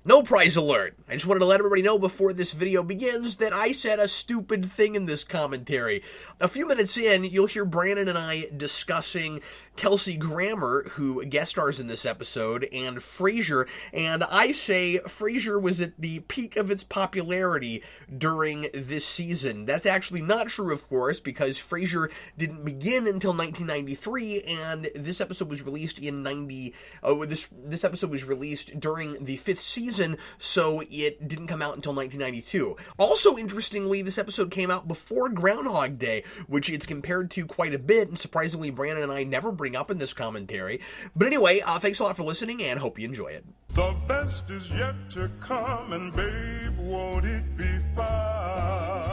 No prize alert. I just wanted to let everybody know before this video begins that I said a stupid thing in this commentary. A few minutes in, you'll hear Brandon and I discussing Kelsey Grammer, who guest stars in this episode, and Frasier, and I say Frasier was at the peak of its popularity during this season. That's actually not true, of course, because Frasier didn't begin until 1993, and this episode was released in this episode was released during the 5th season, so it didn't come out until 1992. Also, interestingly, this episode came out before Groundhog Day, which it's compared to quite a bit, and surprisingly, Brandon and I never bring up in this commentary. But anyway, thanks a lot for listening, and hope you enjoy it. The best is yet to come, and babe, won't it be fine?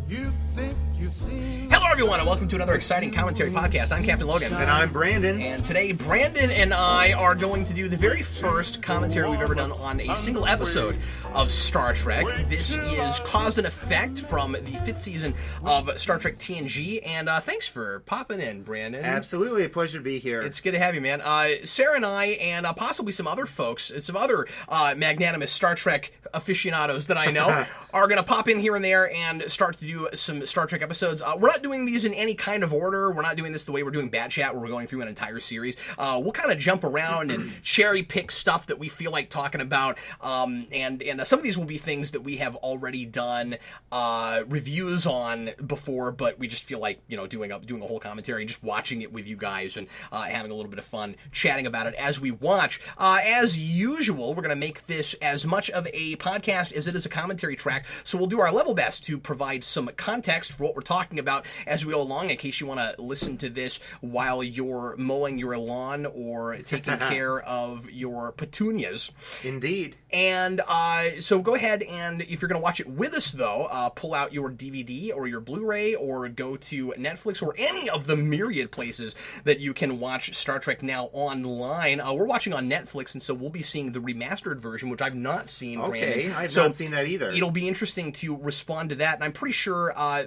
You think you've seen... Hello everyone, and welcome to another exciting commentary podcast. I'm Captain Logan. And I'm Brandon. And today, Brandon and I are going to do the very first commentary we've ever done on a single episode of Star Trek. This is Cause and Effect from the 5th season of Star Trek TNG, and thanks for popping in, Brandon. Absolutely, a pleasure to be here. It's good to have you, man. Sarah and I, and possibly some other folks, some other magnanimous Star Trek aficionados that I know, are going to pop in here and there and start to do some Star Trek episodes. We're not doing these in any kind of order. We're not doing this the way we're doing Bat Chat, where we're going through an entire series. We'll kind of jump around and cherry pick stuff that we feel like talking about, and some of these will be things that we have already done reviews on before, but we just feel like, you know, doing a whole commentary and just watching it with you guys and having a little bit of fun chatting about it as we watch. As usual, we're going to make this as much of a podcast as it is a commentary track, so we'll do our level best to provide some context for what we're talking about as we go along, in case you want to listen to this while you're mowing your lawn or taking care of your petunias. Indeed. And so go ahead, and if you're going to watch it with us, though, pull out your DVD or your Blu-ray, or go to Netflix or any of the myriad places that you can watch Star Trek now online. We're watching on Netflix, and so we'll be seeing the remastered version, which I've not seen, Okay, Brandon. I've not seen that either. It'll be interesting to respond to that, and I'm pretty sure I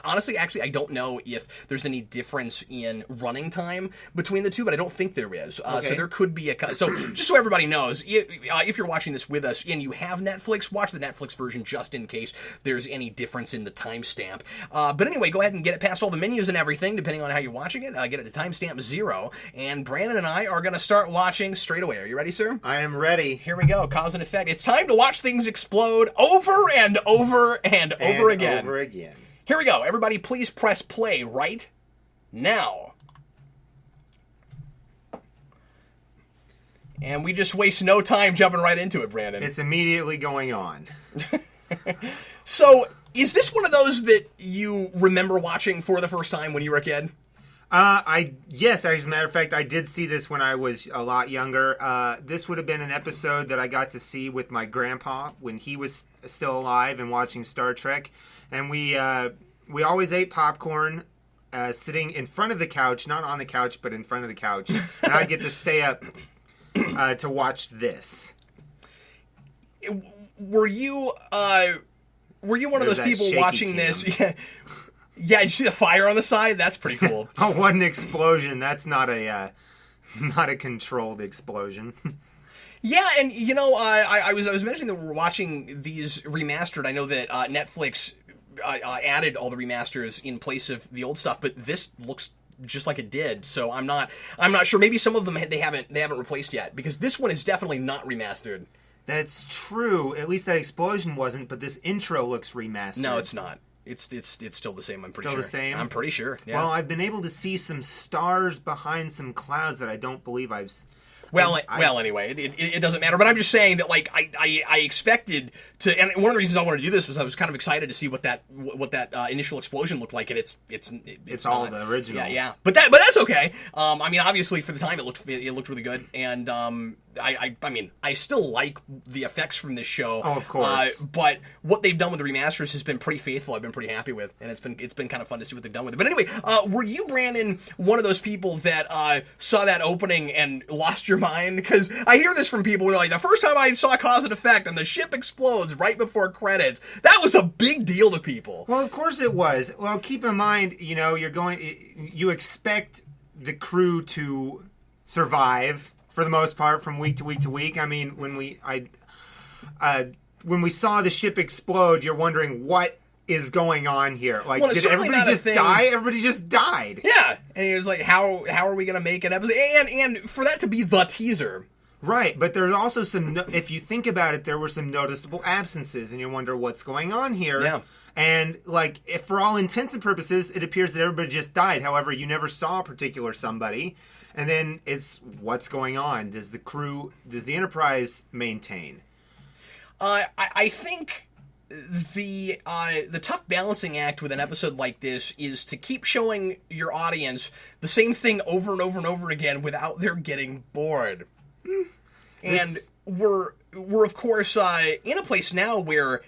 honestly, actually, I don't know if there's any difference in running time between the two, but I don't think there is. Okay. So there could be so just so everybody knows, if you're watching this with us and you have Netflix, watch the Netflix version just in case there's any difference in the timestamp. But anyway, go ahead and get it past all the menus and everything, depending on how you're watching it. Get it to timestamp 0, and Brandon and I are going to start watching straight away. Are you ready, sir? I am ready. Here we go. Cause and Effect. It's time to watch things explode over and over and over again. Over again. Here we go. Everybody, please press play right now. And we just waste no time jumping right into it, Brandon. It's immediately going on. So, is this one of those that you remember watching for the first time when you were a kid? Yes, as a matter of fact, I did see this when I was a lot younger. This would have been an episode that I got to see with my grandpa when he was still alive and watching Star Trek. And we always ate popcorn, sitting in front of the couch, not on the couch, but in front of the couch. And I'd get to stay up to watch this. Were you one of those people watching this? Yeah, did you see the fire on the side? That's pretty cool. Oh, what an explosion. That's not a controlled explosion. Yeah, and you know, I was mentioning that we're watching these remastered. I know that Netflix added all the remasters in place of the old stuff, but this looks just like it did. So I'm not sure. Maybe some of them they haven't replaced yet, because this one is definitely not remastered. That's true. At least that explosion wasn't, but this intro looks remastered. No, it's not. It's still the same, I'm pretty sure. Still the same? I'm pretty sure, yeah. Well, I've been able to see some stars behind some clouds that I don't believe I've... Anyway, it doesn't matter. But I'm just saying that, like, I expected to, and one of the reasons I wanted to do this was I was kind of excited to see what that initial explosion looked like, and it's all not. the original. Yeah. But that's okay. I mean, obviously for the time it looked really good, and I mean, I still like the effects from this show. Oh, of course. But what they've done with the remasters has been pretty faithful. I've been pretty happy with, and it's been kind of fun to see what they've done with it. But anyway, were you, Brandon, one of those people that saw that opening and lost your mind? Because I hear this from people who are like, the first time I saw Cause and Effect and the ship explodes right before credits, that was a big deal to people. Well, of course it was. Well, keep in mind, you know, you expect the crew to survive for the most part from week to week to week. I mean, when we saw the ship explode, you're wondering what is going on here. Like, well, did everybody just die? Everybody just died. Yeah, and he was like, how are we going to make an episode? And for that to be the teaser. Right, but there's also some, if you think about it, there were some noticeable absences, and you wonder what's going on here. Yeah. And, like, if for all intents and purposes, it appears that everybody just died. However, you never saw a particular somebody. And then it's, what's going on? Does the Enterprise maintain? I think the tough balancing act with an episode like this is to keep showing your audience the same thing over and over and over again without their getting bored. And we're of course in a place now where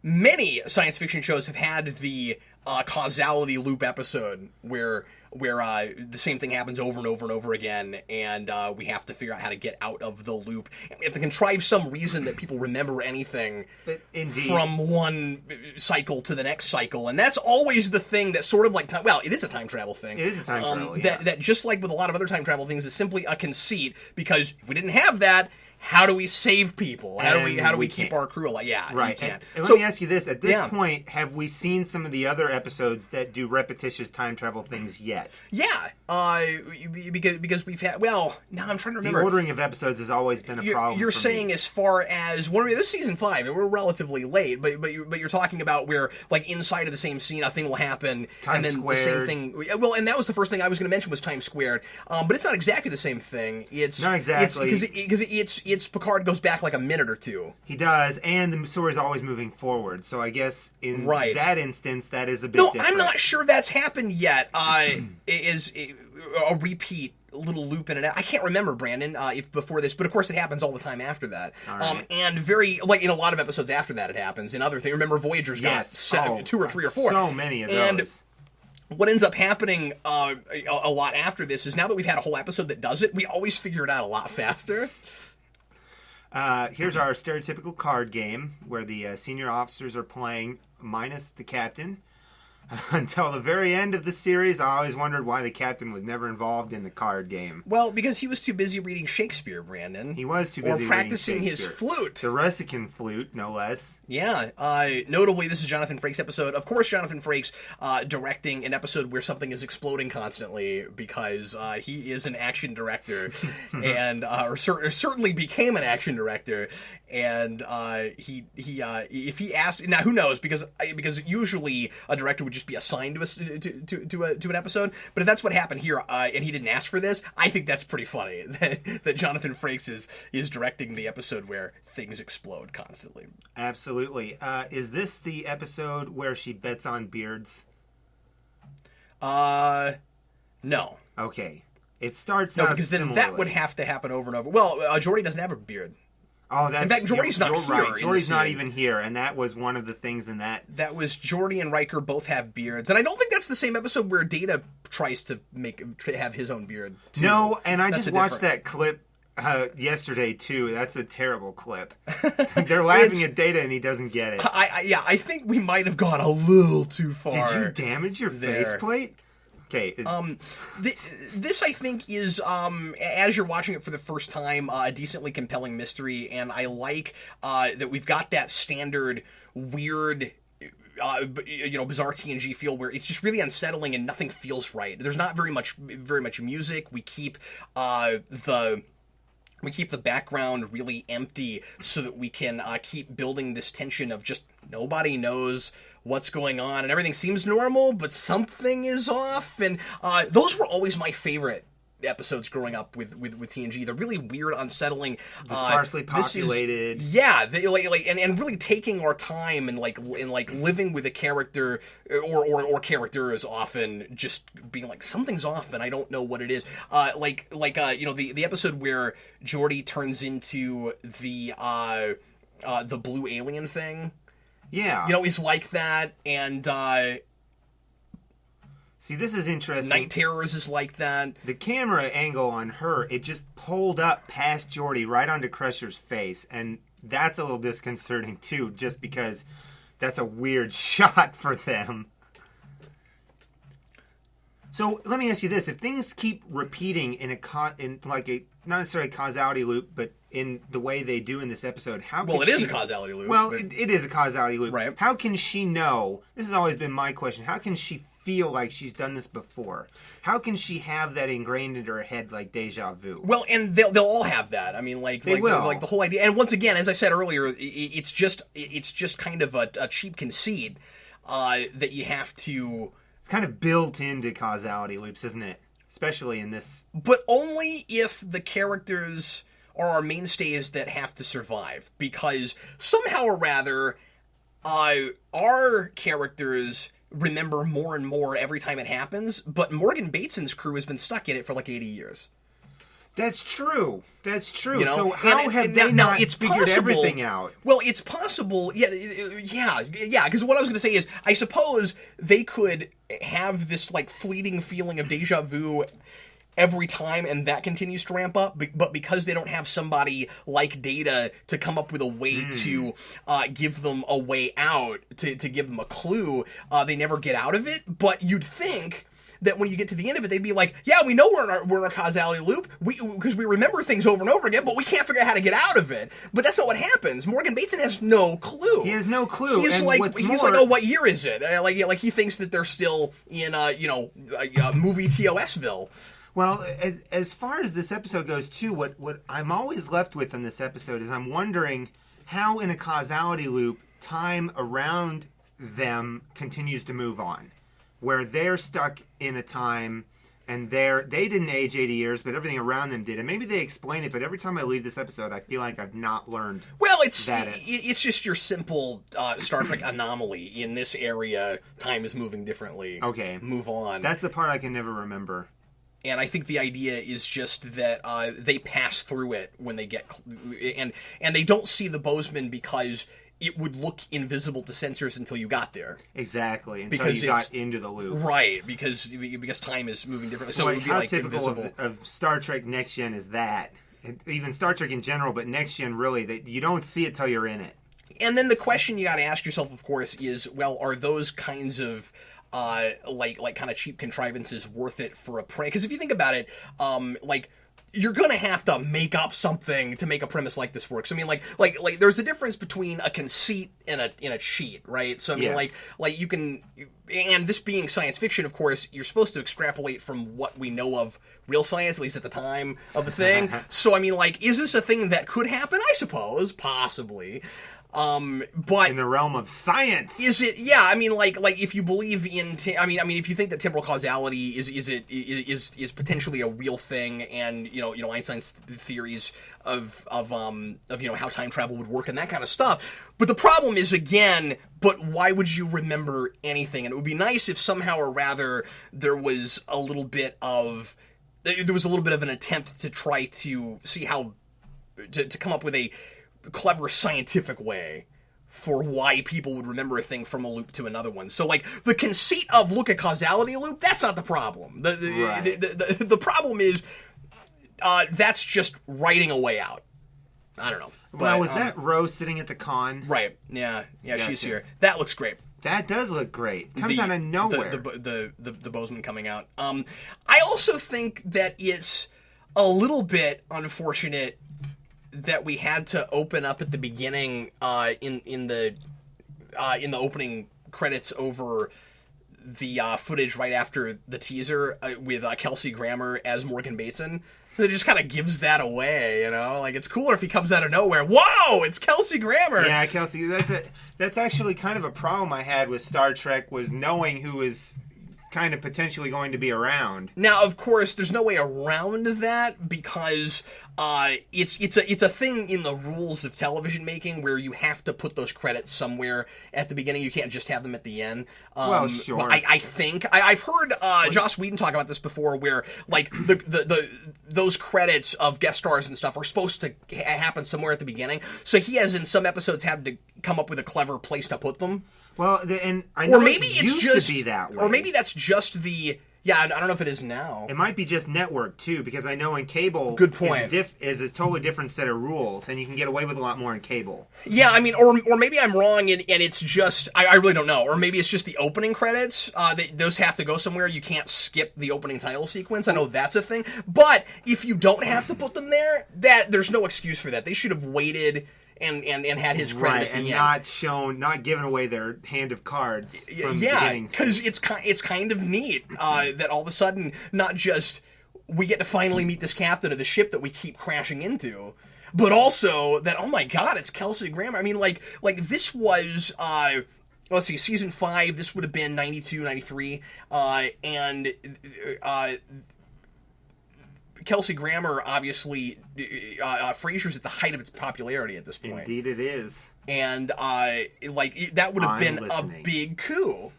many science fiction shows have had the causality loop episode where the same thing happens over and over and over again, and we have to figure out how to get out of the loop. And we have to contrive some reason that people remember anything from one cycle to the next cycle, and that's always the thing that's sort of like it is a time travel thing. It is a time travel, yeah. That just like with a lot of other time travel things is simply a conceit, because if we didn't have that, how do we save people? How do we keep our crew alive? Yeah, right. We can't. And let me ask you this: at this point, have we seen some of the other episodes that do repetitious time travel things yet? Yeah, because we've had. Well, now I'm trying to remember. The ordering of episodes has always been a problem. You're saying as far as this is season 5, and we're relatively late, but you're talking about where like inside of the same scene, a thing will happen, and then Squared. the same thing. Well, and that was the first thing I was going to mention was Time Squared, but it's not exactly the same thing. It's not exactly because it's Picard goes back like a minute or two. He does, and the story is always moving forward. So I guess in that instance, that is a bit different. I'm not sure that's happened yet. Is a repeat little loop in it. I can't remember, Brandon, if before this, but of course it happens all the time after that. Right. And very, like in a lot of episodes after that it happens. In other things, remember Voyager's got 2 or 3 or 4. So many of those. And what ends up happening a lot after this is now that we've had a whole episode that does it, we always figure it out a lot faster. Here's our stereotypical card game where the senior officers are playing minus the captain. Until the very end of the series, I always wondered why the captain was never involved in the card game. Well, because he was too busy reading Shakespeare, Brandon. He was too busy or practicing his flute. The Ressican flute, no less. Yeah. Notably, this is Jonathan Frakes' episode. Of course, Jonathan Frakes directing an episode where something is exploding constantly because he is an action director, and or certainly became an action director. And he if he asked, now who knows, because usually a director would just be assigned to an episode, but if that's what happened here and he didn't ask for this, I think that's pretty funny that Jonathan Frakes is directing the episode where things explode constantly. Absolutely. Is this the episode where she bets on beards? No. Okay. It starts out because then that would have to happen over and over. Well, Geordi doesn't have a beard. Oh, that's... In fact, Geordi's not here. Right. Geordi's not even here, and that was one of the things in that... That was Geordi and Riker both have beards, and I don't think that's the same episode where Data tries to have his own beard, too. No, and I just watched that clip yesterday, too. That's a terrible clip. They're laughing at Data, and he doesn't get it. I think we might have gone a little too far. Did you damage your faceplate? Okay. This I think is as you're watching it for the first time, a decently compelling mystery, and I like that we've got that standard weird, bizarre TNG feel where it's just really unsettling and nothing feels right. There's not very much music. We keep the background really empty so that we can keep building this tension of just nobody knows what's going on and everything seems normal, but something is off. And those were always my favorite episodes growing up with TNG. They're really weird, unsettling, the sparsely populated. And really taking our time and living with a character or characters often just being like something's off and I don't know what it is. The episode where Geordi turns into the blue alien thing. Yeah, he's like that, and see, this is interesting. Night Terrors is like that. The camera angle on her, it just pulled up past Geordi right onto Crusher's face, and that's a little disconcerting too, just because that's a weird shot for them. So let me ask you this: if things keep repeating in like a not necessarily causality loop, but in the way they do in this episode, how? Well, it is a causality loop. Well, it is a causality loop. Right. How can she know? This has always been my question. How can she feel like she's done this before? How can she have that ingrained into her head like deja vu? Well, and they'll all have that. I mean, like the whole idea. And once again, as I said earlier, it's just kind of a cheap conceit that you have to. It's kind of built into causality loops, isn't it? Especially in this. But only if the characters are our mainstays that have to survive. Because somehow or rather, our characters remember more and more every time it happens. But Morgan Bateson's crew has been stuck in it for like 80 years. That's true. That's true. You know? So how have they not figured everything out? Well, it's possible. Yeah. Because what I was going to say is, I suppose they could have this like fleeting feeling of deja vu every time, and that continues to ramp up. But because they don't have somebody like Data to come up with a way to give them a way out, to give them a clue, they never get out of it. But you'd think that when you get to the end of it, they'd be like, yeah, we know we're in a causality loop because we remember things over and over again, but we can't figure out how to get out of it. But that's not what happens. Morgan Bateson has no clue. He has no clue. He's and like, more, oh, what year is it? Like he thinks that they're still in, movie TOSville. Well, as far as this episode goes, too, what I'm always left with in this episode is I'm wondering how, in a causality loop, time around them continues to move on. Where they're stuck in a time, and they didn't age 80 years, but everything around them did. And maybe they explain it, but every time I leave this episode, I feel like I've not learned. Well, it's just your simple Star Trek anomaly. In this area, time is moving differently. Okay. Move on. That's the part I can never remember. And I think the idea is just that they pass through it when they get... And they don't see the Bozeman because it would look invisible to sensors until you got there. Exactly, until you got into the loop. Right, because time is moving differently. So it would be how like typical invisible. of Star Trek Next Gen is that? Even Star Trek in general, but Next Gen really, you don't see it till you're in it. And then the question you got to ask yourself, of course, is, well, are those kinds of like kind of cheap contrivances worth it for a prank? Because if you think about it, you're gonna have to make up something to make a premise like this work. So I mean, like there's a difference between a conceit and a cheat, right? So I mean, yes. like you can, and this being science fiction, of course, you're supposed to extrapolate from what we know of real science, at least at the time of the thing. So I mean, like, is this a thing that could happen? I suppose, possibly. But in the realm of science, is it? Yeah, I mean, like if you believe in, I mean, if you think that temporal causality is potentially a real thing, and you know Einstein's theories of how time travel would work and that kind of stuff. But the problem is, again, but why would you remember anything? And it would be nice if somehow or rather there was a little bit of an attempt to try to see how to come up with a clever scientific way for why people would remember a thing from a loop to another one. So, like, the conceit of look at causality loop, that's not the problem. The problem is that's just writing a way out. I don't know. Well, was that Rose sitting at the con? Right. Yeah, Gotcha. She's here. That looks great. That does look great. Comes out of nowhere. The Bozeman coming out. I also think that it's a little bit unfortunate that we had to open up at the beginning in the opening credits over the footage right after the teaser with Kelsey Grammer as Morgan Bateson. It just kind of gives that away, you know? Like, it's cooler if he comes out of nowhere. Whoa, it's Kelsey Grammer! Yeah, Kelsey, that's actually kind of a problem I had with Star Trek, was knowing who is kind of potentially going to be around. Now, of course, there's no way around that because it's a thing in the rules of television making where you have to put those credits somewhere at the beginning. You can't just have them at the end. Well, sure. I think I've heard Joss Whedon talk about this before, where like those credits of guest stars and stuff are supposed to happen somewhere at the beginning. So he has in some episodes had to come up with a clever place to put them. Well, and I know or maybe it it's used just to be that way. Or maybe that's just the Yeah, I don't know if it is now. It might be just network too, because I know in cable, Good point. is a totally different set of rules, and you can get away with a lot more in cable. Yeah, I mean, or maybe I'm wrong, and it's just I really don't know, or maybe it's just the opening credits. Those have to go somewhere. You can't skip the opening title sequence. I know that's a thing, but if you don't have to put them there, there's no excuse for that. They should have waited and had his credit at the end. Not giving away their hand of cards from the Yeah, beginning. because it's kind of neat that all of a sudden, not just we get to finally meet this captain of the ship that we keep crashing into, but also that, oh my god, it's Kelsey Grammer. I mean, like this was let's see, season 5. This would have been 92, 93, and Kelsey Grammer, obviously, Frasier's at the height of its popularity at this point. Indeed it is. And, that would have been listening. a big coup.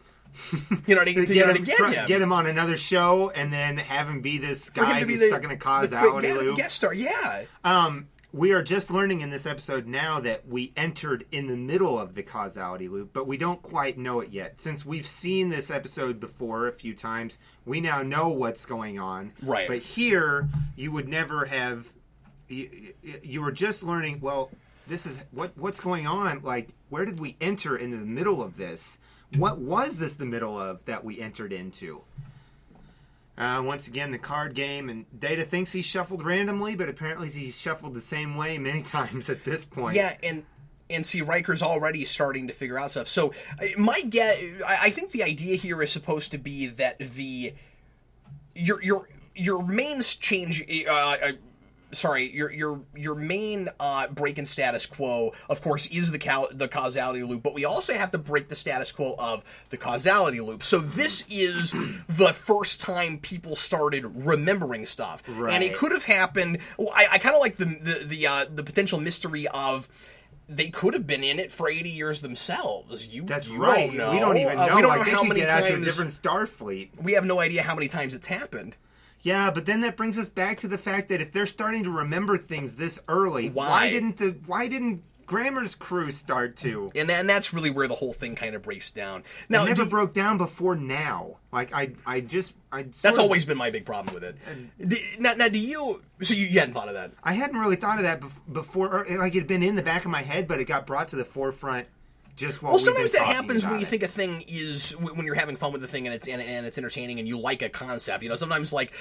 You know, to get him. Get him on another show, and then have him be this guy who's stuck in a causality loop. Guest star, yeah. We are just learning in this episode now that we entered in the middle of the causality loop, but we don't quite know it yet. Since we've seen this episode before a few times, we now know what's going on. Right. But here, you would never have... You were just learning, well, this is... What's going on? Like, where did we enter in the middle of this? What was this the middle of that we entered into? Once again, the card game, and Data thinks he's shuffled randomly, but apparently he's shuffled the same way many times at this point. Yeah, and see, Riker's already starting to figure out stuff. So, I think the idea here is supposed to be that your main change... your main break in status quo, of course, is the causality loop, but we also have to break the status quo of the causality loop. So this is the first time people started remembering stuff, right. And it could have happened. Well, I kind of like the potential mystery of. They could have been in it for 80 years themselves. That's right. Don't know. We don't even know. We don't I know think how you many get out to a times. different Starfleet. We have no idea how many times it's happened. Yeah, but then that brings us back to the fact that if they're starting to remember things this early, Why? why didn't Grammer's crew start to? And that's really where the whole thing kind of breaks down. Now, It never broke down before now. Like that's always been my big problem with it. Now, do you? So you hadn't thought of that? I hadn't really thought of that before. Like it had been in the back of my head, but it got brought to the forefront. Just while sometimes that happens when you think a thing is when you're having fun with the thing and it's entertaining and you like a concept. You know, sometimes like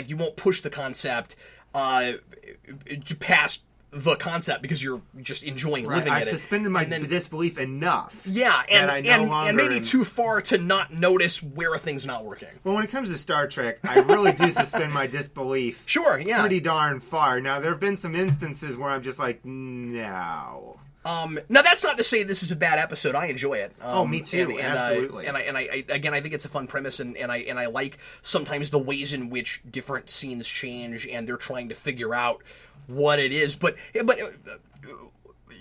you won't push the concept past the concept because you're just enjoying living I in it. I suspended my disbelief enough. Yeah, and maybe am... too far to not notice where a thing's not working. Well, when it comes to Star Trek, I really do suspend my disbelief. Sure, yeah. Pretty darn far. Now, there have been some instances where I'm just like, no. Now that's not to say this is a bad episode. I enjoy it. Me too. Absolutely. And I again, I think it's a fun premise, and I like sometimes the ways in which different scenes change, and they're trying to figure out what it is. But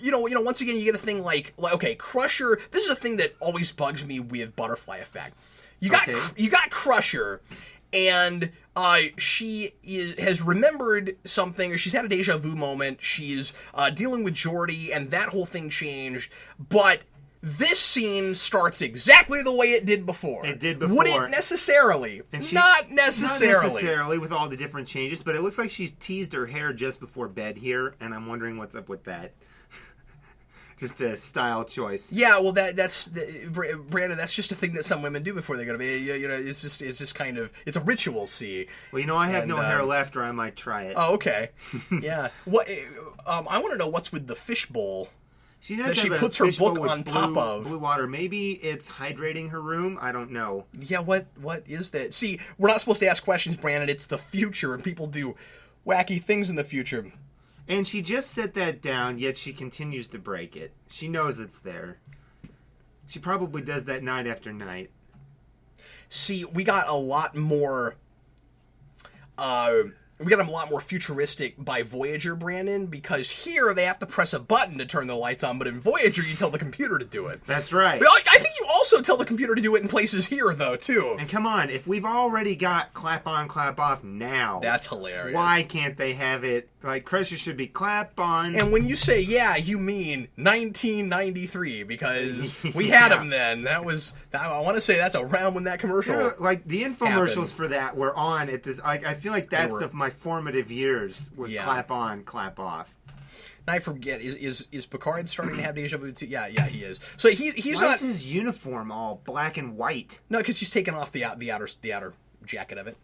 you know, once again, you get a thing like okay, Crusher. This is a thing that always bugs me with Butterfly Effect. You got Crusher. And she has remembered something, or she's had a deja vu moment. She's dealing with Geordi, and that whole thing changed. But this scene starts exactly the way it did before. It did before. Would it necessarily? Not necessarily. Not necessarily with all the different changes, but it looks like she's teased her hair just before bed here, and I'm wondering what's up with that. Just a style choice. Yeah, well, that's Brandon. That's just a thing that some women do before they go to bed. You know, it's just kind of it's a ritual. See. Well, you know, I have no hair left, or I might try it. Oh, okay. Yeah. What? I want to know what's with the fishbowl. She does that she have puts a her book with on top of blue water. Maybe it's hydrating her room. I don't know. Yeah. What is that? See, we're not supposed to ask questions, Brandon. It's the future, and people do wacky things in the future. And she just set that down, yet she continues to break it. She knows it's there. She probably does that night after night. See, we got a lot more futuristic by Voyager, Brandon, because here they have to press a button to turn the lights on, but in Voyager you tell the computer to do it. That's right. But I think you also tell the computer to do it in places here, though, too. And come on, if we've already got clap on, clap off now... That's hilarious. Why can't they have it Like, Crusher should be clap on. And when you say yeah, you mean 1993, because we had him then. I want to say that's around when that commercial. Like, the infomercials happened. for that were on at this. I feel like that's my formative years was clap on, clap off. I forget. Is Picard starting to have deja vu too? Yeah, he is. So he's Why not. is his uniform all black and white? No, because he's taken off the outer jacket of it.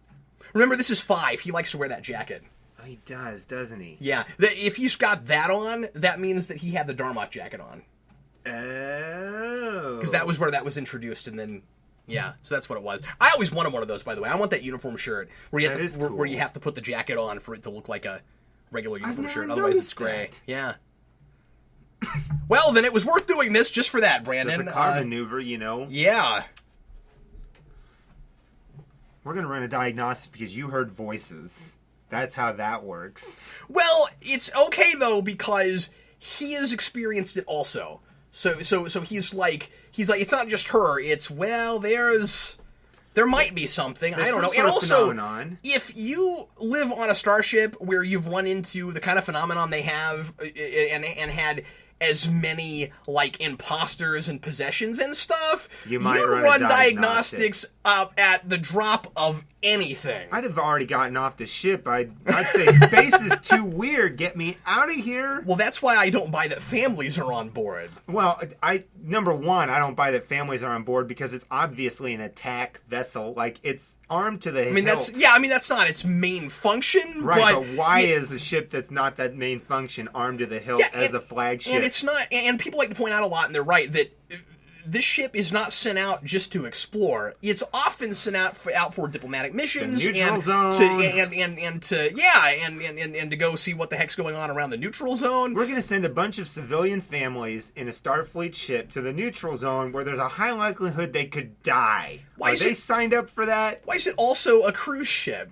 Remember, this is 5. He likes to wear that jacket. Oh, he does, doesn't he? Yeah. If he's got that on, that means that he had the Darmok jacket on. Oh. Because that was where that was introduced, and then. Yeah, so that's what it was. I always wanted one of those, by the way. I want that uniform shirt where you have cool. where you have to put the jacket on for it to look like a regular uniform I've shirt. never Otherwise, it's noticed gray. that. Yeah. Well, then it was worth doing this just for that, Brandon. The Picard maneuver, Yeah. We're going to run a diagnostic because you heard voices. That's how that works. Well, it's okay though because he has experienced it also. So he's like it's not just her. It's there might be something. I don't know. And also, phenomenon. If you live on a starship where you've run into the kind of phenomenon they have and had as many like imposters and possessions and stuff, you might you'd run diagnostics at the drop of anything. I'd have already gotten off the ship. I'd say space is too weird. Get me out of here. Well, that's why I don't buy that families are on board. Well, number one, I don't buy that families are on board because it's obviously an attack vessel. Like, it's armed to the hilt. That's not its main function. Right, but why is a ship that's not that main function armed to the hilt as a flagship? And it's not. And people like to point out a lot, and they're right, that this ship is not sent out just to explore. It's often sent out for diplomatic missions, the neutral zone, and to go see what the heck's going on around the neutral zone. We're going to send a bunch of civilian families in a Starfleet ship to the neutral zone where there's a high likelihood they could die. Are they signed up for that? Why is it also a cruise ship?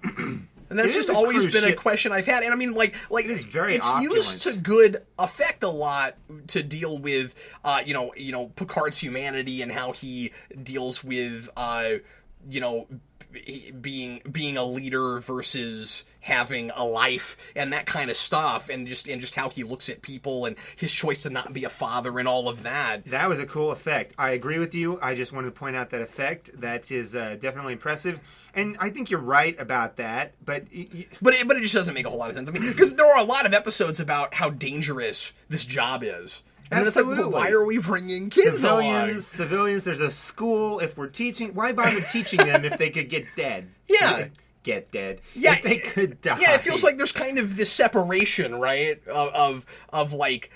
And that's just always been a question I've had. And I mean, like it is very it's opulent. used to good effect a lot to deal with, Picard's humanity and how he deals with, being a leader versus having a life and that kind of stuff, and just how he looks at people and his choice to not be a father and all of that. That was a cool effect. I agree with you. I just wanted to point out that effect. That is definitely impressive. And I think you're right about that, but it just doesn't make a whole lot of sense. I mean, because there are a lot of episodes about how dangerous this job is. And then it's like, well, why are we bringing kids on? Civilians, there's a school. If we're teaching, why bother teaching them if they could get dead? Yeah. Get dead. Yeah. If they could die. Yeah, it feels like there's kind of this separation, right? Well, the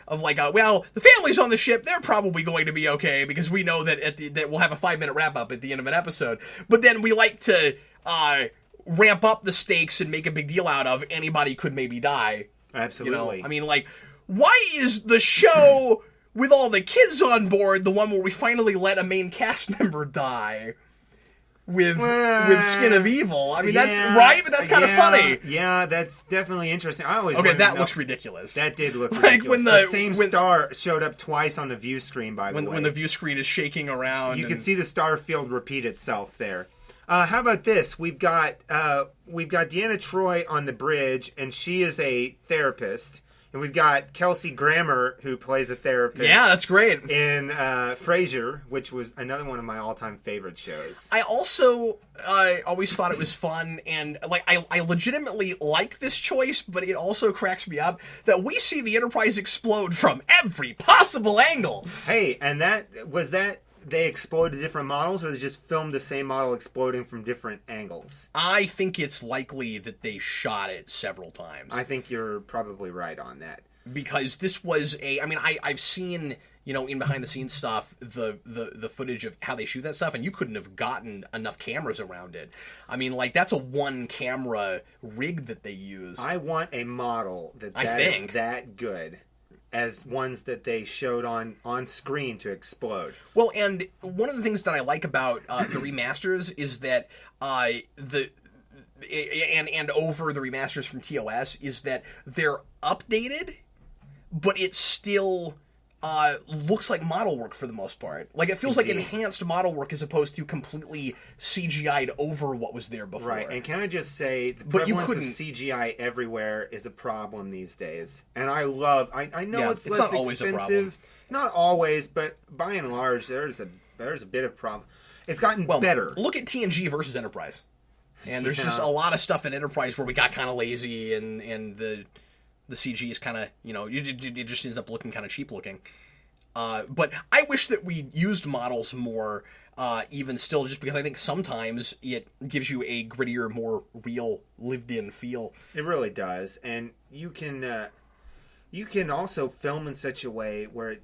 families on the ship, they're probably going to be okay because we know that that we'll have a 5-minute wrap up at the end of an episode. But then we like to ramp up the stakes and make a big deal out of anybody could maybe die. Absolutely. I mean, like, why is the show with all the kids on board the one where we finally let a main cast member die with Skin of Evil? I mean, that's right, but that's kind of funny. Yeah, that's definitely interesting. That looks ridiculous. That did look ridiculous. When the same star showed up twice on the view screen, by the way. When the view screen is shaking around. You can see the star field repeat itself there. How about this? We've got Deanna Troi on the bridge, and she is a therapist. And we've got Kelsey Grammer, who plays a therapist. Yeah, that's great. In Frasier, which was another one of my all-time favorite shows. I also always thought it was fun, and like I legitimately like this choice, but it also cracks me up that we see the Enterprise explode from every possible angle. Hey, and they exploded different models, or they just filmed the same model exploding from different angles? I think it's likely that they shot it several times. I think you're probably right on that. Because this was I've seen, in behind-the-scenes stuff, the footage of how they shoot that stuff, and you couldn't have gotten enough cameras around it. I mean, like, that's a one-camera rig that they use. I want a model is that good as ones that they showed on screen to explode. Well, and one of the things that I like about the remasters is that over the remasters from TOS is that they're updated, but it's still looks like model work for the most part. Like, it feels like enhanced model work as opposed to completely CGI'd over what was there before. Right, and can I just say, the prevalence of CGI everywhere is a problem these days. And I know it's less not always expensive. a problem. Not always, but by and large, there's a bit of problem. It's gotten better. Look at TNG versus Enterprise. And there's just a lot of stuff in Enterprise where we got kind of lazy and the CG is kind of, it just ends up looking kind of cheap looking. But I wish that we used models more, even still, just because I think sometimes it gives you a grittier, more real, lived-in feel. It really does. And you can also film in such a way where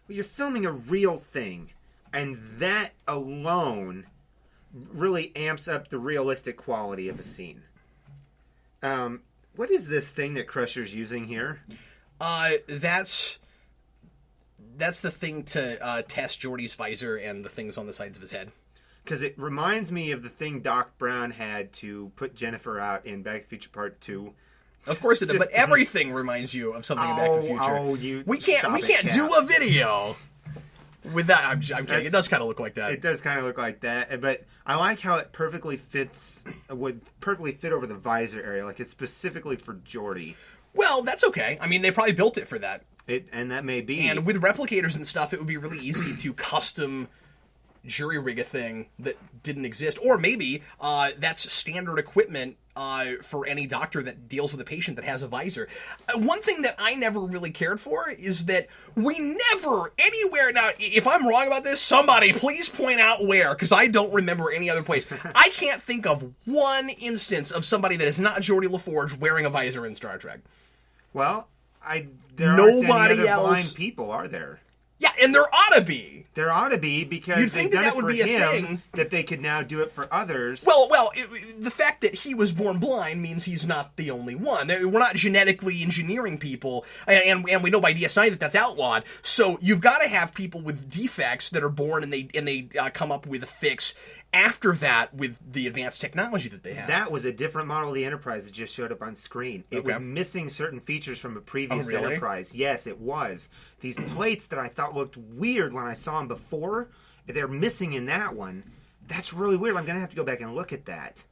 you're filming a real thing, and that alone really amps up the realistic quality of a scene. What is this thing that Crusher's using here? That's the thing to test Geordi's visor and the things on the sides of his head. Because it reminds me of the thing Doc Brown had to put Jennifer out in Back to the Future Part 2. Of course it does, but everything reminds you of something in Back to the Future. We can't do a video with that. I'm kidding. It does kind of look like that. It does kind of look like that, but I like how it would perfectly fit over the visor area, like it's specifically for Geordi. Well, that's okay. I mean, they probably built it for that. And that may be. And with replicators and stuff, it would be really easy to custom jury rig a thing that didn't exist. Or maybe that's standard equipment for any doctor that deals with a patient that has a visor. One thing that I never really cared for is that we never, anywhere, now, if I'm wrong about this, somebody please point out where, because I don't remember any other place. I can't think of one instance of somebody that is not Geordi LaForge wearing a visor in Star Trek. Well, there aren't any other blind people, are there? Yeah, and there ought to be. There ought to be, because you'd think that would be a thing. That they could now do it for others. Well, the fact that he was born blind means he's not the only one. We're not genetically engineering people, and we know by DS9 that that's outlawed. So you've got to have people with defects that are born and they come up with a fix after that with the advanced technology that they have. That was a different model of the Enterprise that just showed up on screen. It was missing certain features from a previous Enterprise. Yes, it was. These plates that I thought looked weird when I saw them before, they're missing in that one. That's really weird. I'm going to have to go back and look at that.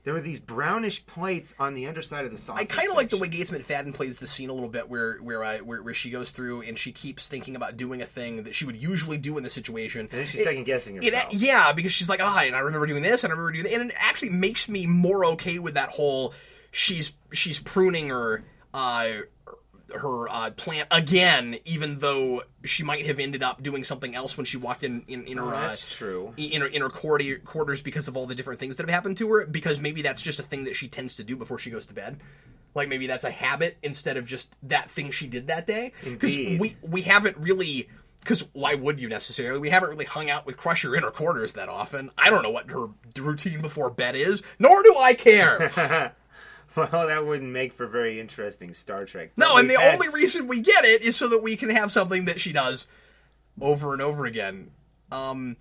There were these brownish plates on the underside of the sausage. I kind of like the way Gates McFadden plays the scene a little bit, where she goes through and she keeps thinking about doing a thing that she would usually do in the situation, and then she's second guessing herself. Yeah, because she's like, and I remember doing this, and I remember doing that, and it actually makes me more okay with that whole she's pruning her plant again, even though she might have ended up doing something else when she walked in her. That's true. In her quarters because of all the different things that have happened to her. Because maybe that's just a thing that she tends to do before she goes to bed. Like maybe that's a habit instead of just that thing she did that day. Because we haven't really. Because why would you necessarily? We haven't really hung out with Crusher in her quarters that often. I don't know what her routine before bed is, nor do I care. Well, that wouldn't make for very interesting Star Trek. No, and the only reason we get it is so that we can have something that she does over and over again. Brandon,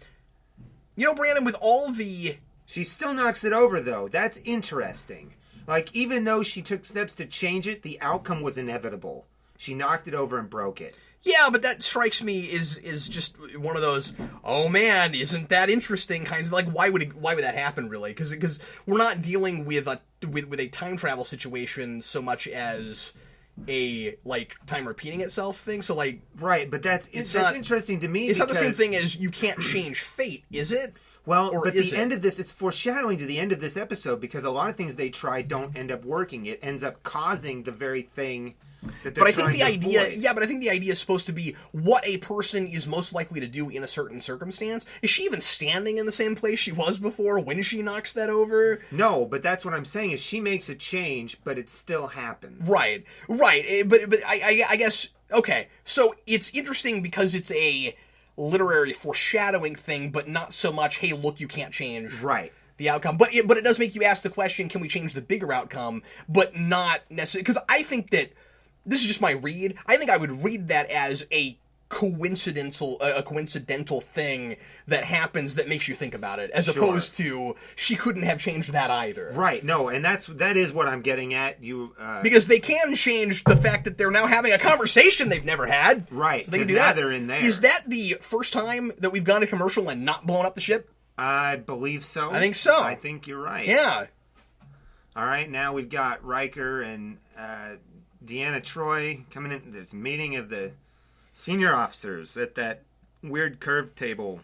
with all the... She still knocks it over, though. That's interesting. Like, even though she took steps to change it, the outcome was inevitable. She knocked it over and broke it. Yeah, but that strikes me is just one of those, oh man, isn't that interesting kinds of, like, why would that happen, really? Because we're not dealing with a time travel situation so much as a, like, time repeating itself thing. So, like, right, but that's interesting to me. It's not the same thing as you can't change fate, is it? Well, or but the end of this, it's foreshadowing to the end of this episode, because a lot of things they try don't end up working. It ends up causing the very thing that they're trying to avoid. But I think the idea is supposed to be what a person is most likely to do in a certain circumstance. Is she even standing in the same place she was before when she knocks that over? No, but that's what I'm saying, is she makes a change, but it still happens. Right. But I guess, okay, so it's interesting because it's a literary foreshadowing thing, but not so much, hey, look, you can't change the outcome. But it does make you ask the question, can we change the bigger outcome, but not necessarily, because I think that, this is just my read, I think I would read that as a coincidental thing that happens that makes you think about it, as opposed to she couldn't have changed that either. Right. No, and that is what I'm getting at. Because they can change the fact that they're now having a conversation they've never had. Right. So they can do that. They're in there. Is that the first time that we've gone to commercial and not blown up the ship? I believe so. I think so. I think you're right. Yeah. All right. Now we've got Riker and Deanna Troi coming in this meeting of the senior officers at that weird curved table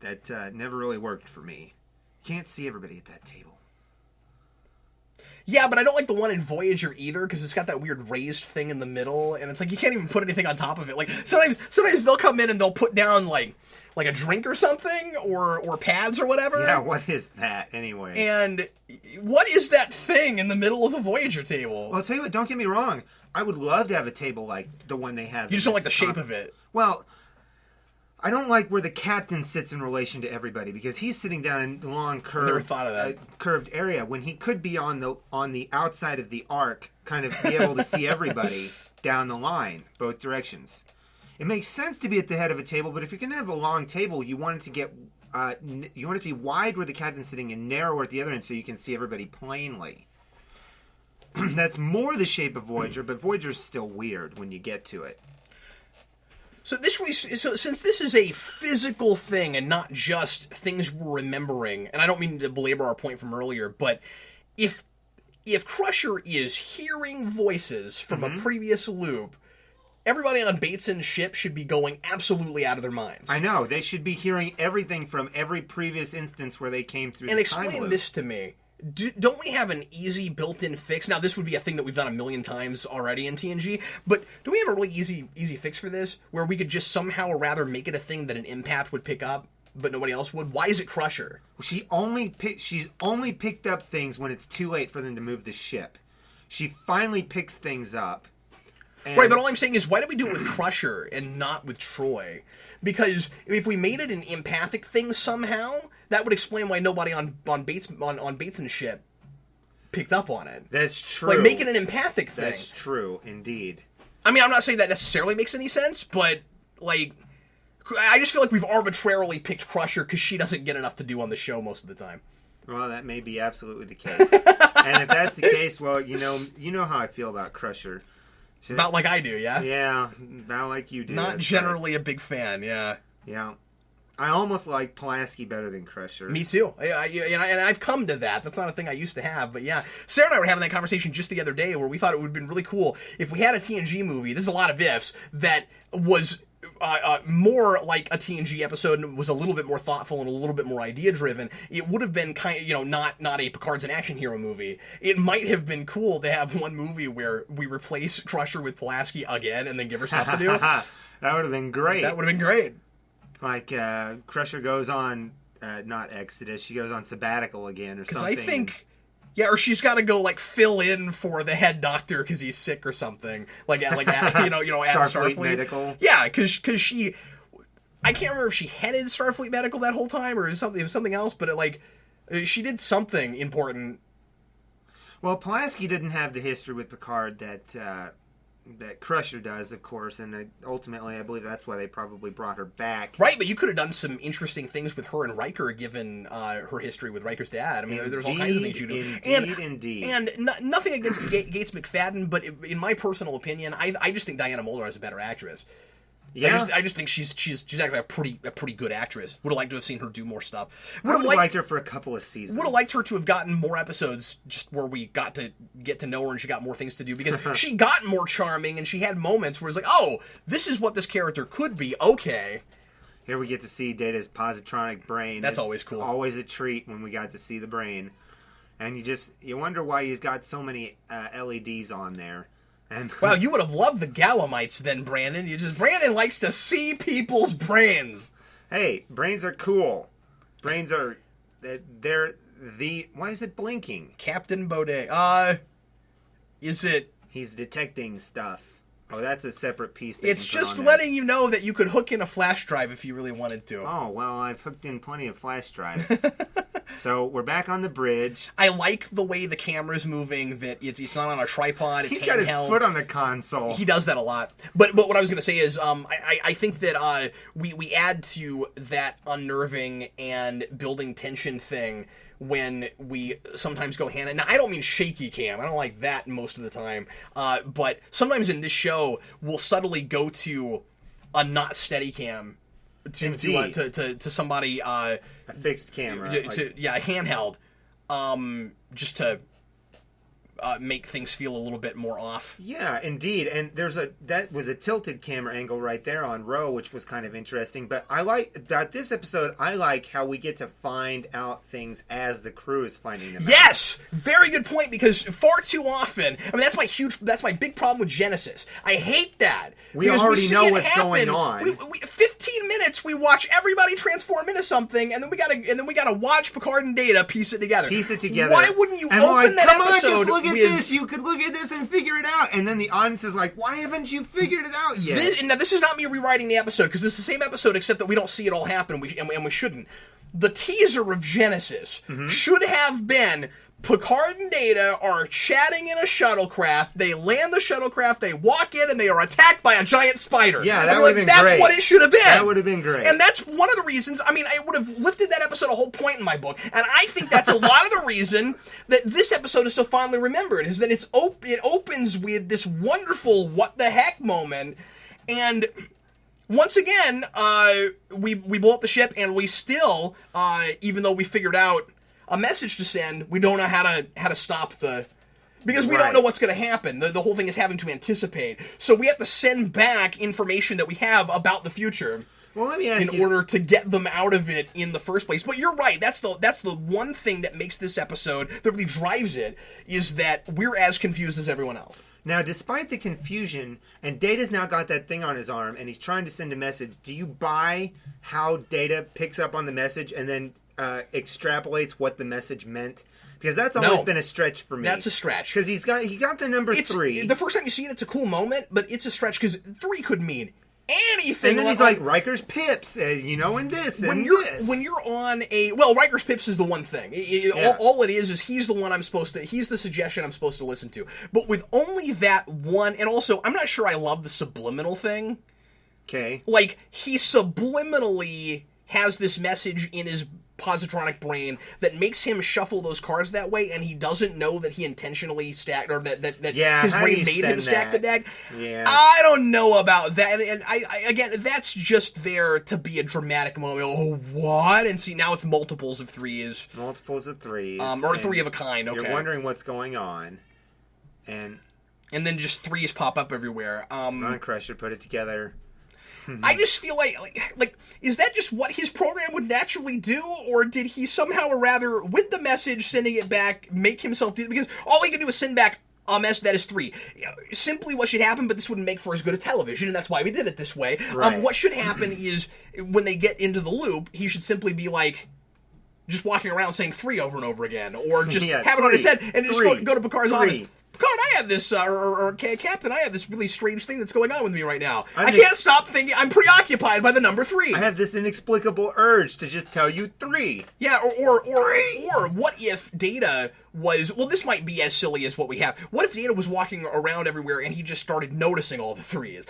that never really worked for me. Can't see everybody at that table. Yeah, but I don't like the one in Voyager either, because it's got that weird raised thing in the middle, and it's like you can't even put anything on top of it. Like sometimes they'll come in and they'll put down like a drink or something, or pads or whatever. Yeah, what is that anyway? And what is that thing in the middle of the Voyager table? Well, I'll tell you what, don't get me wrong. I would love to have a table like the one they have. You just don't like the shape of it. Well, I don't like where the captain sits in relation to everybody, because he's sitting down in the long curved, never thought of that. Curved area when he could be on the outside of the arc, kind of be able to see everybody down the line, both directions. It makes sense to be at the head of a table, but if you're going to have a long table, you want it to get you want it to be wide where the captain's sitting and narrower at the other end, so you can see everybody plainly. That's more the shape of Voyager, but Voyager's still weird when you get to it. So since this is a physical thing and not just things we're remembering, and I don't mean to belabor our point from earlier, but if Crusher is hearing voices from a previous loop, everybody on Bateson's ship should be going absolutely out of their minds. I know. They should be hearing everything from every previous instance where they came through and the time loop. explain this to me. Don't we have an easy built-in fix? Now, this would be a thing that we've done a million times already in TNG, but do we have a really easy fix for this, where we could just somehow or rather make it a thing that an empath would pick up, but nobody else would? Why is it Crusher? She's only picked up things when it's too late for them to move the ship. She finally picks things up. Right, but all I'm saying is, why did we do it with Crusher and not with Troi? Because if we made it an empathic thing somehow, that would explain why nobody on Bateson's ship picked up on it. That's true. Like, make it an empathic thing. That's true, indeed. I mean, I'm not saying that necessarily makes any sense, but, like, I just feel like we've arbitrarily picked Crusher because she doesn't get enough to do on the show most of the time. Well, that may be absolutely the case. And if that's the case, well, you know how I feel about Crusher. About like I do, yeah? Yeah, about like you do. Not generally a big fan, yeah. Yeah. I almost like Pulaski better than Crusher. Me too. And I've come to that. That's not a thing I used to have, but yeah. Sarah and I were having that conversation just the other day where we thought it would have been really cool if we had a TNG movie, this is a lot of ifs, that was more like a TNG episode and was a little bit more thoughtful and a little bit more idea-driven. It would have been kind of, not a Picard's an action hero movie. It might have been cool to have one movie where we replace Crusher with Pulaski again and then give her stuff to do. That would have been great. That would have been great. Like, Crusher goes on, not Exodus, she goes on sabbatical again or something. Because I think... Yeah, or she's got to go like fill in for the head doctor because he's sick or something. At Starfleet Medical. Yeah, because she, I can't remember if she headed Starfleet Medical that whole time or it was something else, but she did something important. Well, Pulaski didn't have the history with Picard that Crusher does, of course, and ultimately I believe that's why they probably brought her back. Right, but you could have done some interesting things with her and Riker, given her history with Riker's dad. I mean, there's all kinds of things you do. Indeed. And nothing against Gates McFadden, but in my personal opinion, I just think Diana Muldaur is a better actress. Yeah, I just think she's actually a pretty good actress. Would have liked to have seen her do more stuff. Would have liked her for a couple of seasons. Would have liked her to have gotten more episodes, just where we got to get to know her and she got more things to do, because she got more charming and she had moments where it's like, oh, this is what this character could be. Okay. Here we get to see Data's positronic brain. That's always cool. Always a treat when we got to see the brain, and you wonder why he's got so many LEDs on there. Wow, you would have loved the Gallimites then, Brandon. Brandon likes to see people's brains. Hey, brains are cool. Brains are... They're the... Why is it blinking? Captain Baudet. Is it... He's detecting stuff. Oh, that's a separate piece. It's just letting you know that you could hook in a flash drive if you really wanted to. Oh, well, I've hooked in plenty of flash drives. So we're back on the bridge. I like the way the camera's moving, that it's not on a tripod, it's He's got his handheld. foot on the console. He does that a lot. But what I was going to say is I think that we add to that unnerving and building tension thing when we sometimes go hand in. Now, I don't mean shaky cam. I don't like that most of the time. But sometimes in this show, we'll subtly go to a not steady cam to somebody a fixed camera, handheld, just to make things feel a little bit more off. Yeah, indeed. And that was a tilted camera angle right there on Ro, which was kind of interesting. But I like that this episode. I like how we get to find out things as the crew is finding them. Yes, very good point. Because far too often, I mean, that's my big problem with Genesis. I hate that. We already know what's going on. 15 minutes, we watch everybody transform into something, and then we gotta watch Picard and Data piece it together. Why wouldn't you open that episode? Just look at this. You could look at this and figure it out. And then the audience is like, why haven't you figured it out yet? Now, this is not me rewriting the episode, because this is the same episode, except that we don't see it all happen, and we shouldn't. The teaser of Genesis should have been Picard and Data are chatting in a shuttlecraft. They land the shuttlecraft, they walk in, and they are attacked by a giant spider. Yeah, that would have been great. That's what it should have been. That would have been great. And that's one of the reasons, I mean, I would have lifted that episode a whole point in my book, and I think that's a lot of the reason that this episode is so fondly remembered, is that it opens with this wonderful what the heck moment, and once again, we blow up the ship, and we still, even though we figured out a message to send, we don't know how to stop because we don't know what's going to happen. The whole thing is having to anticipate. So we have to send back information that we have about the future. Well, let me ask in order to get them out of it in the first place. But you're right. That's the one thing that makes this episode, that really drives it, is that we're as confused as everyone else. Now, despite the confusion, and Data's now got that thing on his arm, and he's trying to send a message, do you buy how Data picks up on the message and then extrapolates what the message meant? Because that's always been a stretch for me. That's a stretch. Because he got the number 3. The first time you see it, it's a cool moment, but it's a stretch because 3 could mean anything. And then he's like, Riker's Pips, and this, when you're on Riker's Pips is the one thing. All it is he's the one he's the suggestion I'm supposed to listen to. But with only that one, and also, I'm not sure I love the subliminal thing. Okay. Like, he subliminally has this message in his positronic brain that makes him shuffle those cards that way, and he doesn't know that he intentionally stacked, or that his brain made him stack the deck. Yeah. I don't know about that, and I again, that's just there to be a dramatic moment. Oh, what? And see, now it's multiples of 3s. Multiples of 3s. Or 3 of a kind, okay. You're wondering what's going on. And then just 3s pop up everywhere. Ron Crusher put it together. I just feel like is that just what his program would naturally do, or did he somehow, or rather, with the message, sending it back, make himself do it? Because all he can do is send back a message that is 3. Simply what should happen, but this wouldn't make for as good a television, and that's why we did it this way. Right. What should happen is, when they get into the loop, he should simply be like, just walking around saying 3 over and over again, or just have it on his head, and just go to Picard's office. Picard, I have this, or Captain, I have this really strange thing that's going on with me right now. I can't stop thinking. I'm preoccupied by the number 3. I have this inexplicable urge to just tell you 3. Yeah, or what if Data was, well, this might be as silly as what we have. What if Data was walking around everywhere and he just started noticing all the 3s?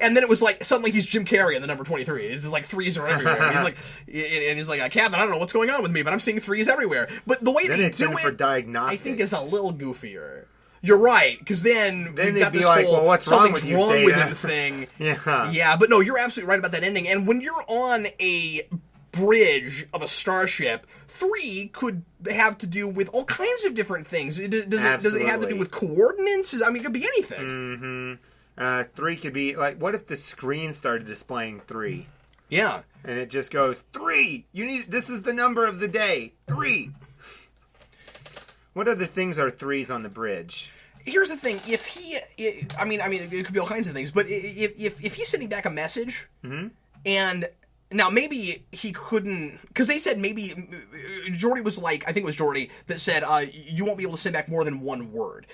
And then it was like, suddenly he's Jim Carrey in the number 23. It's just like 3s are everywhere. He's like, Captain, I don't know what's going on with me, but I'm seeing 3s everywhere. But the way they do it, for diagnostics, I think, is a little goofier. You're right, because then we've got they'd be this like, whole well, what's wrong with him thing. Yeah, but no, you're absolutely right about that ending. And when you're on a bridge of a starship, 3 could have to do with all kinds of different things. Does it have to do with coordinates? I mean, it could be anything. 3 could be like, what if the screen started displaying 3? Yeah, and it just goes 3. This is the number of the day. 3. What other things are 3s on the bridge? Here's the thing: it could be all kinds of things. But if he's sending back a message, and now maybe he couldn't, because they said maybe Geordi was like, I think it was Geordi that said you won't be able to send back more than 1 word.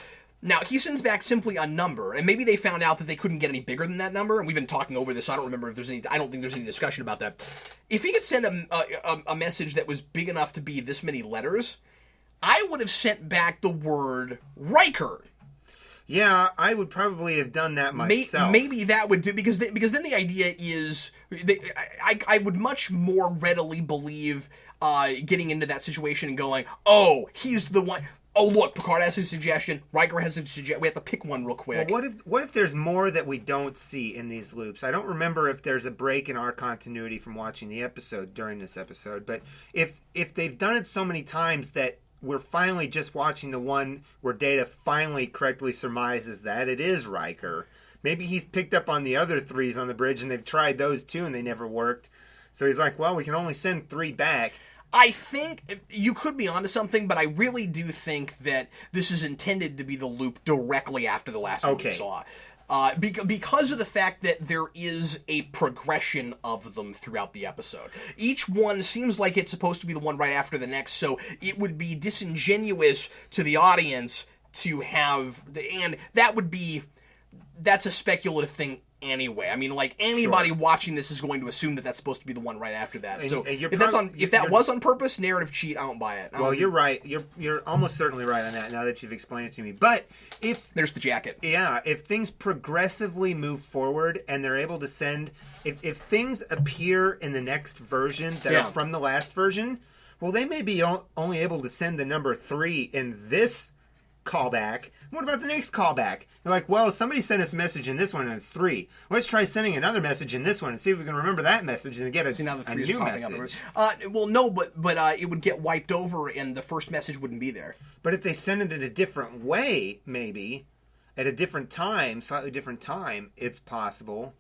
Now, he sends back simply a number, and maybe they found out that they couldn't get any bigger than that number, and we've been talking over this, so I don't remember if there's any, I don't think there's any discussion about that. If he could send a message that was big enough to be this many letters, I would have sent back the word Riker. Yeah, I would probably have done that myself. Maybe that would do, because then the idea is, I would much more readily believe getting into that situation and going, oh, he's the one. Oh, look, Picard has a suggestion. Riker has a suggestion. We have to pick one real quick. Well, what if there's more that we don't see in these loops? I don't remember if there's a break in our continuity from watching the episode during this episode, but if they've done it so many times that we're finally just watching the one where Data finally correctly surmises that it is Riker. Maybe he's picked up on the other threes on the bridge and they've tried those too and they never worked. So he's like, well, we can only send 3 back. I think you could be onto something, but I really do think that this is intended to be the loop directly after the last one we saw. Because of the fact that there is a progression of them throughout the episode. Each one seems like it's supposed to be the one right after the next, so it would be disingenuous to the audience to have... And that's a speculative thing anyway. I mean, like, anybody watching this is going to assume that that's supposed to be the one right after that. So if that was on purpose, narrative cheat, I don't buy it. Well, you're right. You're almost certainly right on that now that you've explained it to me. But if... There's the jacket. Yeah, if things progressively move forward and they're able to send... If things appear in the next version that are from the last version, well, they may be only able to send the number 3 in this callback. What about the next callback? They're like, well, somebody sent us a message in this one and it's 3. Let's try sending another message in this one and see if we can remember that message and get a new message. Well, no, but it would get wiped over and the first message wouldn't be there. But if they send it in a different way, maybe, at a different time, slightly different time, it's possible.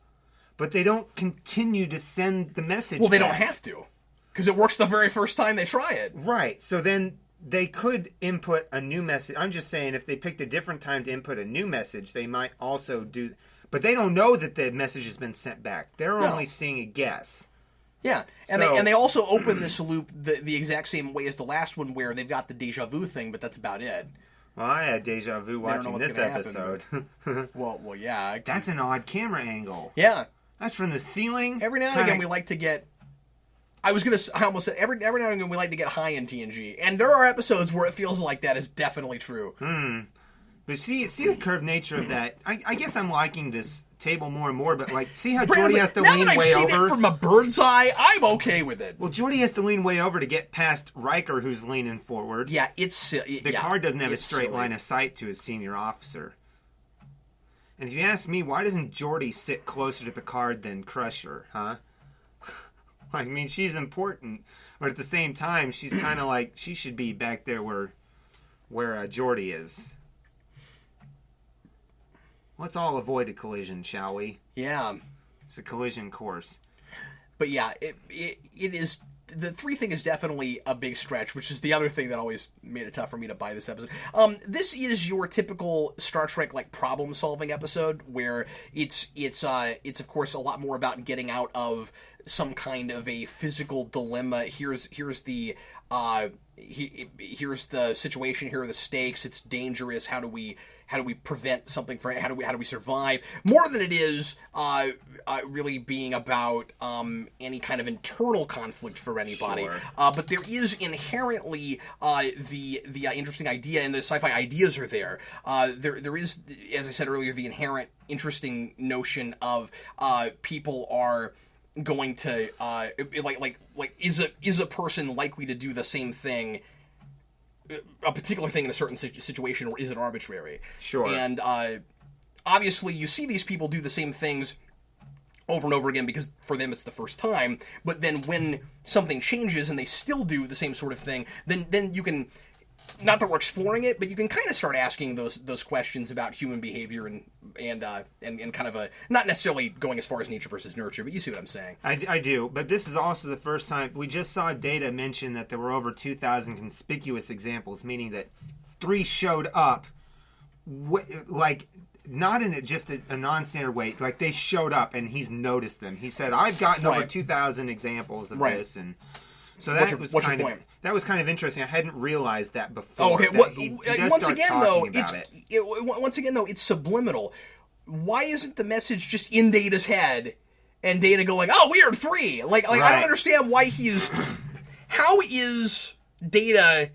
But they don't continue to send the message Well, they don't have to. Because it works the very first time they try it. Right. So then... They could input a new message. I'm just saying if they picked a different time to input a new message, they might also do... But they don't know that the message has been sent back. They're only seeing a guess. Yeah, and they also open this loop the exact same way as the last one where they've got the deja vu thing, but that's about it. Well, I had deja vu watching this episode. Happen, well, yeah. That's an odd camera angle. Yeah. That's from the ceiling. Every now and again we like to get... I almost said every now and again we like to get high in TNG, and there are episodes where it feels like that is definitely true. But see the curved nature of that. I guess I'm liking this table more and more. But like, see how Geordi has to lean way over. Now that I've seen it from a bird's eye, I'm okay with it. Well, Geordi has to lean way over to get past Riker, who's leaning forward. Yeah, it's silly. The card doesn't have a straight line of sight to his senior officer. And if you ask me, why doesn't Geordi sit closer to Picard than Crusher? Huh? I mean, she's important, but at the same time, she's kind of like she should be back there where Geordi is. Let's all avoid a collision, shall we? Yeah, it's a collision course. But yeah, it is. The 3 thing is definitely a big stretch, which is the other thing that always made it tough for me to buy this episode. This is your typical Star Trek like problem solving episode where it's of course a lot more about getting out of some kind of a physical dilemma. Here's the situation. Here are the stakes. It's dangerous. How do we prevent something from? How do we survive? More than it is really being about any kind of internal conflict for anybody. Sure. But there is inherently the interesting idea, and the sci-fi ideas are there. There is, as I said earlier, the inherent interesting notion of people are going to is a person likely to do the same thing, a particular thing in a certain situation, or is it arbitrary? Sure. And obviously you see these people do the same things over and over again because for them it's the first time, but then when something changes and they still do the same sort of thing, then you can, not that we're exploring it, but you can kind of start asking those questions about human behavior and kind of a, not necessarily going as far as nature versus nurture, but you see what I'm saying. I do, but this is also the first time we just saw Data mention that there were over 2,000 conspicuous examples, meaning that 3 showed up, like not in just a non-standard way. Like they showed up and he's noticed them. He said, "I've gotten over 2,000 examples of this," and So that what's your point? That was kind of interesting. I hadn't realized that before. Oh, okay. Once again, though, it's subliminal. Why isn't the message just in Data's head, and Data going, "Oh, weird 3"? Like right. I don't understand why he's. How is Data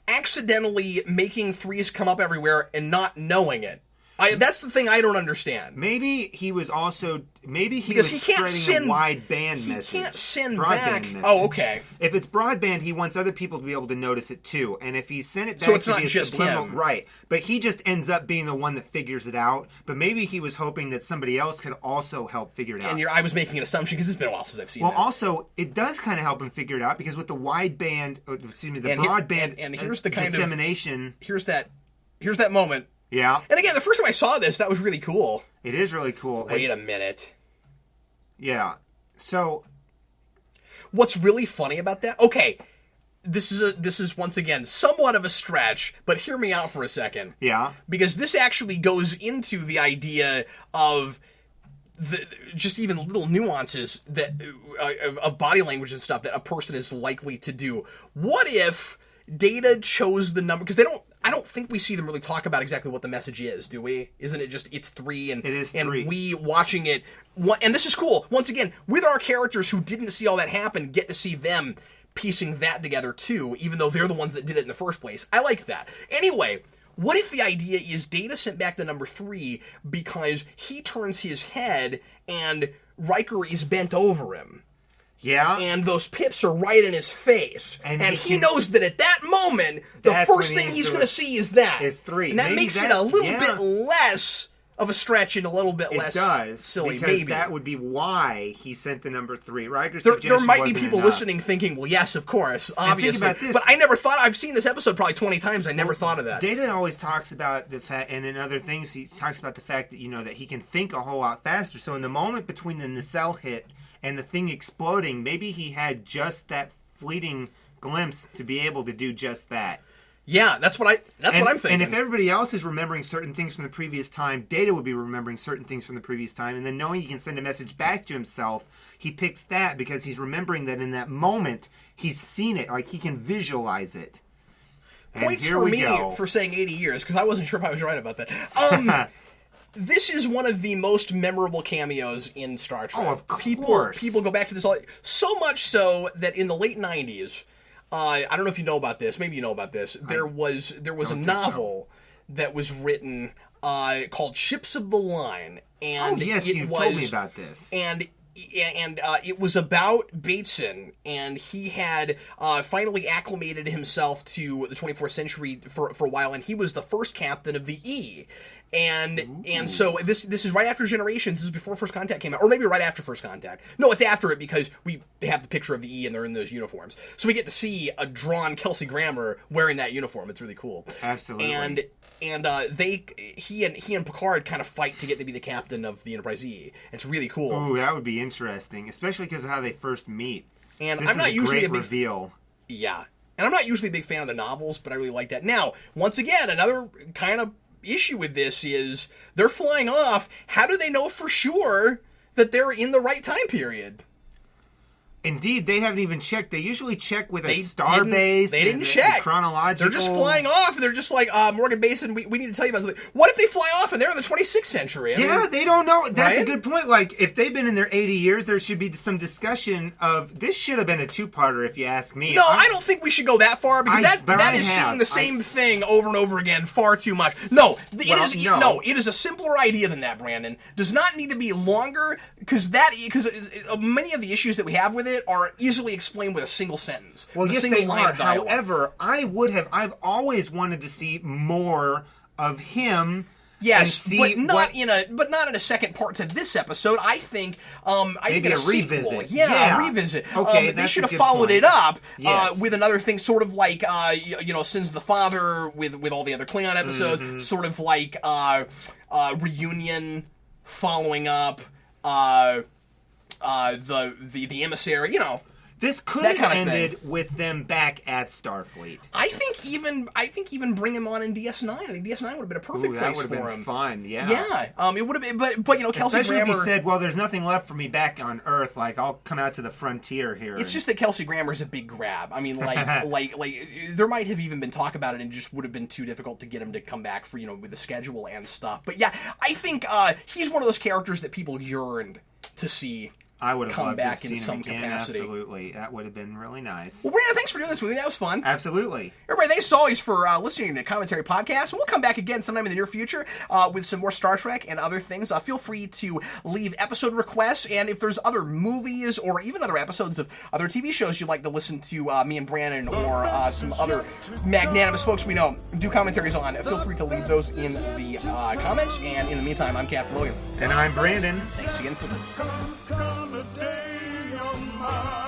accidentally making 3s come up everywhere and not knowing it? That's the thing I don't understand. Maybe he was also because he can't spreading a wideband message. He can't send broadband back. Message. Oh, okay. If it's broadband, he wants other people to be able to notice it too. And if he sent it back, so it's to not be a just subliminal, him, right? But he just ends up being the one that figures it out. But maybe he was hoping that somebody else could also help figure it out. And I was making an assumption because it's been a while since I've seen. Well, that. Also, it does kind of help him figure it out because with the wideband, broadband, and here's the kind dissemination. Here's that moment. Yeah. And again, the first time I saw this, that was really cool. It is really cool. Wait a minute. Yeah. So, what's really funny about that? Okay, this is once again somewhat of a stretch, but hear me out for a second. Yeah. Because this actually goes into the idea of just even little nuances that of body language and stuff that a person is likely to do. What if Data chose the number? Because I don't think we see them really talk about exactly what the message is, do we? Isn't it just it's 3 and it is 3. And we watching it, and this is cool. Once again, with our characters who didn't see all that happen, get to see them piecing that together too, even though they're the ones that did it in the first place. I like that. Anyway, what if the idea is Data sent back the number 3 because he turns his head and Riker is bent over him? Yeah. And those pips are right in his face. And he knows that at that moment, the first thing he's going to see is that. Is 3. And that makes it a little bit less of a stretch and a little bit less silly. Because maybe that would be why he sent the number 3. Riker's there might be people enough. listening thinking, well, yes, of course, obviously. Think about this. But I never thought, I've seen this episode probably 20 times, I never thought of that. Data always talks about the fact, and in other things, he talks about the fact that, that he can think a whole lot faster. So in the moment between the nacelle hit and the thing exploding, maybe he had just that fleeting glimpse to be able to do just that. Yeah, that's what I'm thinking. And if everybody else is remembering certain things from the previous time, Data would be remembering certain things from the previous time, and then knowing he can send a message back to himself, he picks that because he's remembering that in that moment he's seen it, like he can visualize it. And points for me for saying 80 years, because I wasn't sure if I was right about that. This is one of the most memorable cameos in Star Trek. Oh, of course. People go back to this all, so much so that in the late 90s, I don't know if you know about this. Maybe you know about this. There was a novel that was written called Ships of the Line, and you've told me about this. And it was about Bateson, and he had finally acclimated himself to the 24th century for a while, and he was the first captain of the E. And so this is right after Generations. This is before First Contact came out, or maybe right after First Contact. No, it's after it because they have the picture of the E and they're in those uniforms. So we get to see a drawn Kelsey Grammer wearing that uniform. It's really cool. Absolutely. And he and Picard kind of fight to get to be the captain of the Enterprise E. It's really cool. Ooh, that would be interesting, especially because of how they first meet. And this I'm not usually great a big reveal. Yeah, and I'm not usually a big fan of the novels, but I really like that. Now, once again, another kind of issue with this is they're flying off. How do they know for sure that they're in the right time period? Indeed, they haven't even checked. They usually check with a star base. They didn't check. Chronological. They're just flying off. They're just like, Morgan Basin, we need to tell you about something. What if they fly off and they're in the 26th century? I mean, they don't know. That's right? a good point. Like, if they've been in their 80 years, there should be some discussion of, this should have been a two-parter, if you ask me. No, I don't think we should go that far, because that is seeing the same thing over and over again far too much. No, it is a simpler idea than that, Brandon. Does not need to be longer, because many of the issues that we have with it are easily explained with a single sentence. Well, yes, single they line are. of dialogue. However, I've always wanted to see more of him. Yes, but not in a second part to this episode. I think maybe a revisit. Sequel. Yeah, a revisit. Okay, they should have followed it up with another thing, sort of like Sins of the Father with all the other Klingon episodes, sort of like Reunion following up the emissary. This could That have kind of ended with them back at Starfleet. I think even bring him on in DS9. I think DS9 would have been a perfect That place would have for been him. fun, yeah. Yeah, it would have been, but you know, Kelsey Especially Grammer. if he said, "Well, there's nothing left for me back on Earth. Like, I'll come out to the frontier here." It's just that Kelsey Grammer's a big grab. I mean, like there might have even been talk about it, and it just would have been too difficult to get him to come back for, you know, with the schedule and stuff. But yeah, I think he's one of those characters that people yearned to see. I would have come loved back to have in seen some him again. capacity. Absolutely, that would have been really nice. Well, Brandon, thanks for doing this with me. That was fun. Absolutely. Everybody, thanks as always for listening to Commentary Podcast. And we'll come back again sometime in the near future with some more Star Trek and other things. Feel free to leave episode requests, and if there's other movies or even other episodes of other TV shows you'd like to listen to me and Brandon or some other magnanimous folks we know do commentaries on, feel free to leave those in the comments. And in the meantime, I'm Captain Logan. And I'm Brandon. Thanks again for Come a day of mine.